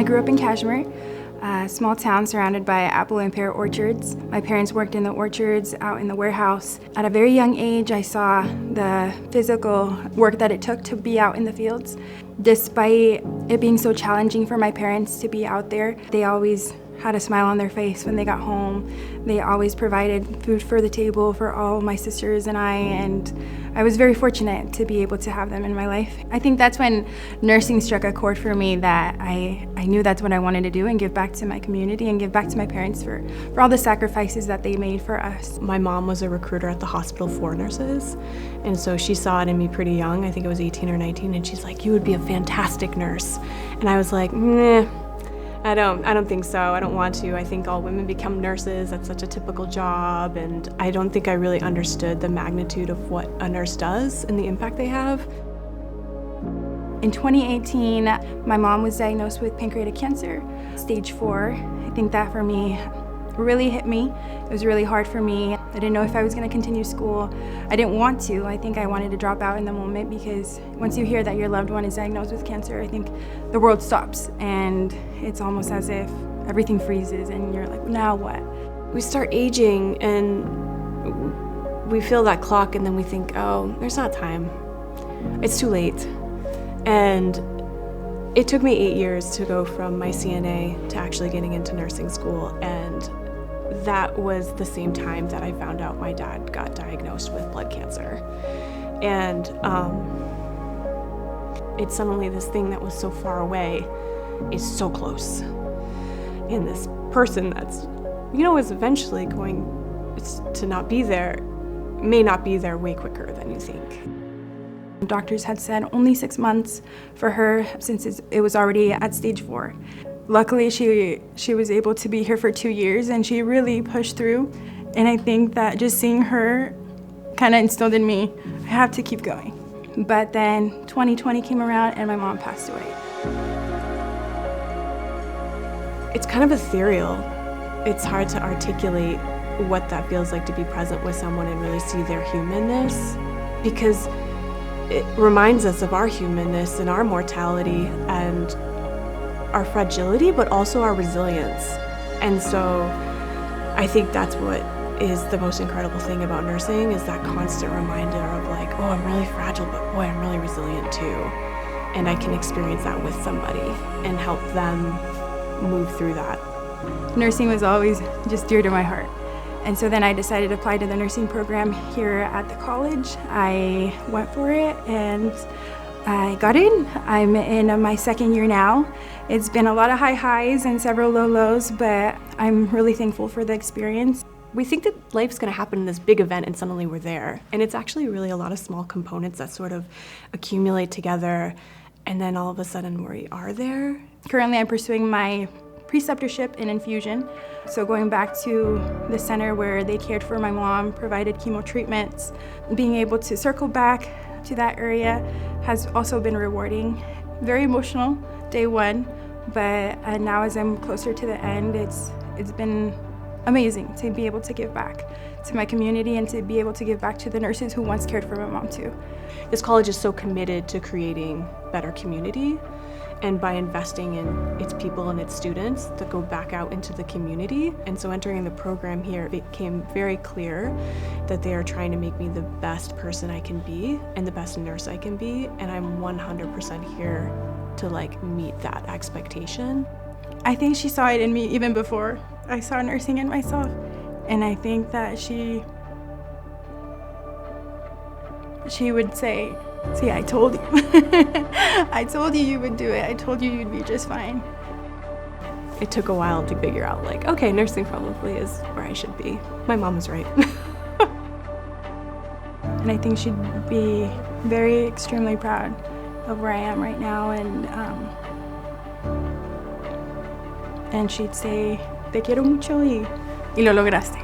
I grew up in Kashmir, a small town surrounded by apple and pear orchards. My parents worked in the orchards, out in the warehouse. At a very young age, I saw the physical work that it took to be out in the fields. Despite it being so challenging for my parents to be out there, they always had a smile on their face when they got home. They always provided food for the table for all my sisters and I was very fortunate to be able to have them in my life. I think that's when nursing struck a chord for me that I knew that's what I wanted to do and give back to my community and give back to my parents for all the sacrifices that they made for us. My mom was a recruiter at the hospital for nurses, and so she saw it in me pretty young. I think I was 18 or 19, and she's like, "You would be a fantastic nurse." And I was like, "Meh. I don't think so. I don't want to. I think all women become nurses. That's such a typical job." And I don't think I really understood the magnitude of what a nurse does and the impact they have. In 2018, my mom was diagnosed with pancreatic cancer, stage 4. I think that for me really hit me. It was really hard for me. I didn't know if I was going to continue school. I didn't want to. I think I wanted to drop out in the moment because once you hear that your loved one is diagnosed with cancer, I think the world stops and it's almost as if everything freezes and you're like, now what? We start aging and we feel that clock and then we think, oh, there's not time. It's too late. And it took me 8 years to go from my CNA to actually getting into nursing school, and that was the same time that I found out my dad got diagnosed with blood cancer. And it's suddenly this thing that was so far away is so close. And this person that's, is eventually going to not be there, may not be there way quicker than you think. Doctors had said only 6 months for her since it was already at stage 4. Luckily, she was able to be here for 2 years and she really pushed through. And I think that just seeing her kind of instilled in me, I have to keep going. But then 2020 came around and my mom passed away. It's kind of ethereal. It's hard to articulate what that feels like to be present with someone and really see their humanness, because it reminds us of our humanness and our mortality and our fragility, but also our resilience. And so I think that's what is the most incredible thing about nursing, is that constant reminder of like, oh, I'm really fragile, but boy, I'm really resilient too. And I can experience that with somebody and help them move through that. Nursing was always just dear to my heart. And so then I decided to apply to the nursing program here at the college. I went for it and I got in. I'm in my second year now. It's been a lot of high highs and several low lows, but I'm really thankful for the experience. We think that life's gonna happen in this big event and suddenly we're there. And it's actually really a lot of small components that sort of accumulate together, and then all of a sudden we are there. Currently I'm pursuing my preceptorship in infusion. So going back to the center where they cared for my mom, provided chemo treatments, being able to circle back to that area has also been rewarding. Very emotional, day one, but now as I'm closer to the end, it's been amazing to be able to give back to my community and to be able to give back to the nurses who once cared for my mom too. This college is so committed to creating better community, and by investing in its people and its students that go back out into the community. And so entering the program here, it became very clear that they are trying to make me the best person I can be and the best nurse I can be, and I'm 100% here to meet that expectation. I think she saw it in me even before I saw nursing in myself, and I think that she would say, "See, I told you. I told you you would do it. I told you you'd be just fine." It took a while to figure out, okay, nursing probably is where I should be. My mom was right. And I think she'd be very extremely proud of where I am right now, and she'd say, "Te quiero mucho y lo lograste."